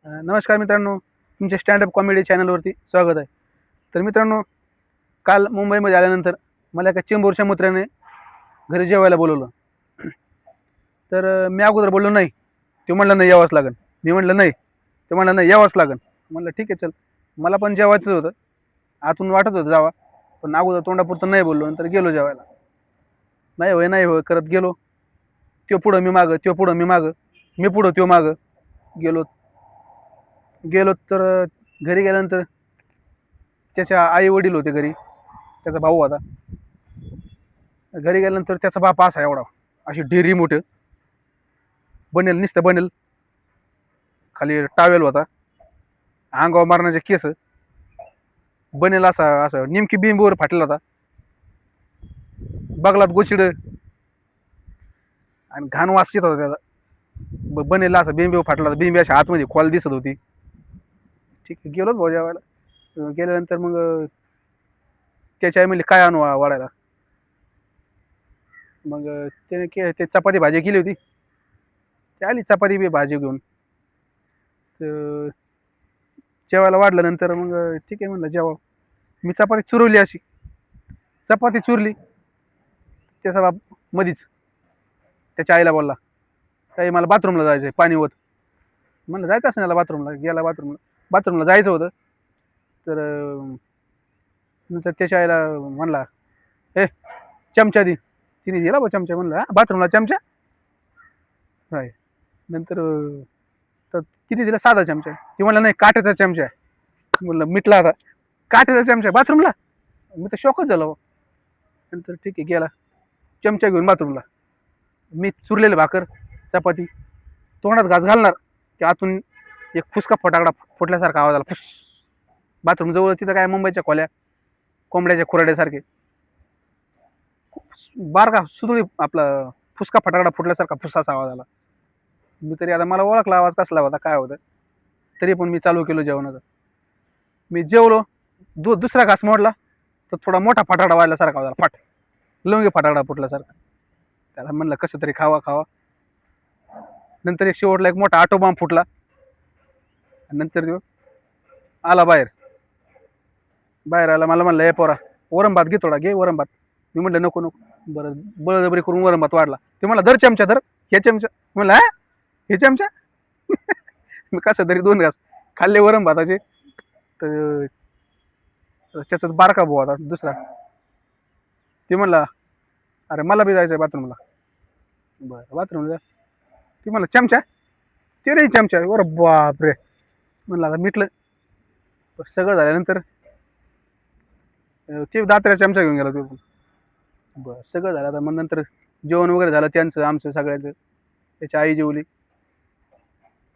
नमस्कार मित्रांनो, तुमच्या स्टँडअप कॉमेडी चॅनलवरती स्वागत आहे. तर मित्रांनो, काल मुंबईमध्ये आल्यानंतर मला एका चेंबूरच्या मित्राने घरी जेवायला बोलवलं. तर मी अगोदर बोललो नाही. तो म्हणला नाही यावंच लागेल. मी म्हटलं नाही. तो म्हणला नाही यावंच लागेल. म्हटलं ठीक आहे चल. मला पण जेवायचं होतं. आतून वाटत होतं जावा, पण अगोदर तोंडापुरतं नाही बोललो. नंतर गेलो जेवायला. नाही होय करत गेलो. त्यो पुढं मी मागं, त्यो पुढं मी मागं, मी पुढं त्यो मागं गेलो. गेलो तर घरी गेल्यानंतर त्याच्या आई वडील होते घरी, त्याचा भाऊ होता. घरी गेल्यानंतर त्याचा बाप असा एवढा, अशी ढेरी मोठं बनेल, नुसतं बनेल, खाली टावेल होता, अंगावर मारण्याचे केस, बनेल असा असं नेमकी बिंबीवर फाटलेला होता, बगलात गोचिड आणि घाण वास येत होता त्याचा. बनेल असा बिंबीवर फाटला होता, बिंबी अशा आतमध्ये खोल दिसत होती. ठीक आहे, गेलोच भाऊ जेवायला. गेल्यानंतर मग त्याच्या आई म्हणली काय आणू वाढायला. मग त्याने ते चपाती भाजी केली होती. ती आली चपाती बी भाजी घेऊन. तर जेवायला वाढलं. नंतर मग ठीक आहे म्हणलं जेवा. मी चपाती चुरवली, अशी चपाती चुरली. त्याचा बाप मधीच त्याच्या आईला बोलला, काही मला बाथरूमला जायचं आहे, पाणी होत. म्हणलं जायचं असं त्याला बाथरूमला. गेला बाथरूमला जायचं होतं. तर नंतर त्याच्या आईला म्हणला ए चमचा दे. तिने दिला बा चमचा. म्हणलं हा बाथरूमला चमचा काय. नंतर तर तिने दिला साधा चमचा. ती म्हणला नाही काट्याचा चमचा आहे. म्हणलं मिटला आता, काट्याचा चमचा बाथरूमला. मी तर शॉकच झालो. नंतर ठीक आहे गेला चमचा घेऊन बाथरूमला. मी चुरलेलं भाकर चपाती तोंडात घास घालणार की आतून एक फुसका फटाकडा फुटल्यासारखा आवाज आला. फुस. बाथरूम जवळ तिथं काय मुंबईच्या खोल्या कोंबड्याच्या खुराड्यासारखे बारका सुतळी आपला फुसका फटाकडा फुटल्यासारखा फुसाचा आवाज आला. मी तरी आता मला ओळखला आवाज कसला होता काय होतं. तरी पण मी चालू केलं जेवणाचं. मी जेवलो. दुसरा घास मोडला तर थोडा मोठा फटाकडा वाजल्यासारखा आवाज आला. फाट लवंगी फटाकडा फुटल्यासारखा. त्याला म्हणलं कसं तरी खावा. नंतर एक शेवटला एक मोठा आटो बॉम्ब फुटला. नंतर तो आला बाहेर आला. मला म्हणलं ए पोरा वरम भात घे, थोडा घे वरम भात. मी म्हटलं नको. बरं बळजबरी करून वरम भात वाढला. ते मला धर चमचा धर, हे चमचा. म्हणलं हा हे चमचा. मी कसं तरी 2 घास खाल्ले वरम भाताचे. तर त्याचा बारका भाऊ होता दुसरा. ते म्हणला अरे मला बी जायचं आहे बाथरूमला. बरं बाथरूमला. ती म्हणला चमचा, ते नाही चमचा. बरं बापरे. म्हणलं आता मिटलं. सगळं झाल्यानंतर ते दात्र्या चमचा घेऊन गेला तो. बरं सगळं झालं. आता मग नंतर जेवण वगैरे झालं त्यांचं आमचं सगळ्यांचं. त्याची आई जेवली.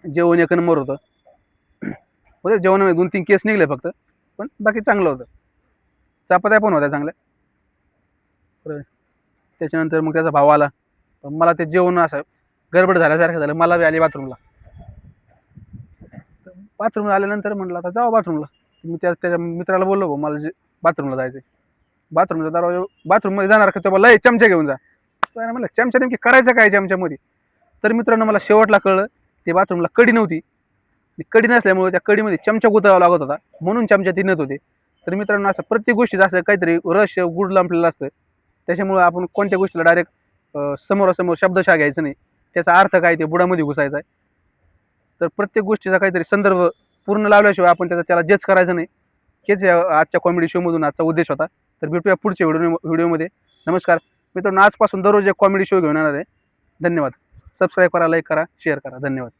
जेवण एक नंबर होतं. होतं जेवणामध्ये 2-3 केस निघले फक्त, पण बाकी चांगलं होतं. चपात्या पण होत्या चांगल्या. त्याच्यानंतर मग त्याचा भाव आला. मला ते जेवण असं गडबड झाल्यासारखं झालं. मला बी आली बाथरूमला. बाथरूमला आल्यानंतर म्हटलं आता जाऊ बाथरूमला. मी त्याच्या मित्राला बोललो भाऊ मला बाथरूमला जायचं. बाथरूमचा दरवाजा बाथरूममध्ये जाणार का, तो बोलला ए चमचा घेऊन जा. म्हणलं चमचा नेमकी करायचं काय चमच्यामध्ये. तर मित्रांनो मला शेवटला कळलं ते बाथरूमला कडी नव्हती. कडी नसल्यामुळे त्या कडीमध्ये चमचा गुंतवावा लागत होता, म्हणून चमचा ती नत होते. तर मित्रांनो असं प्रत्येक गोष्टीचं असं काहीतरी रहस्य गुड लांबलेलं असतं. त्याच्यामुळे आपण कोणत्या गोष्टीला डायरेक्ट समोरासमोर शब्दशः घ्यायचं नाही. त्याचा अर्थ काय ते बुडामध्ये घुसायचा आहे. तर प्रत्येक गोष्टीचा काहीतरी संदर्भ पूर्ण लावल्याशिवाय आपण त्याला जज करायचं नाही. हेच आजच्या कॉमेडी शोमधून आजचा उद्देश होता. तर भेटूया पुढच्या व्हिडिओमध्ये. नमस्कार मित्रांनो, आजपासून दररोज एक कॉमेडी शो घेऊन येणार आहे. धन्यवाद. सबस्क्राईब करा, लाईक करा, शेअर करा. धन्यवाद.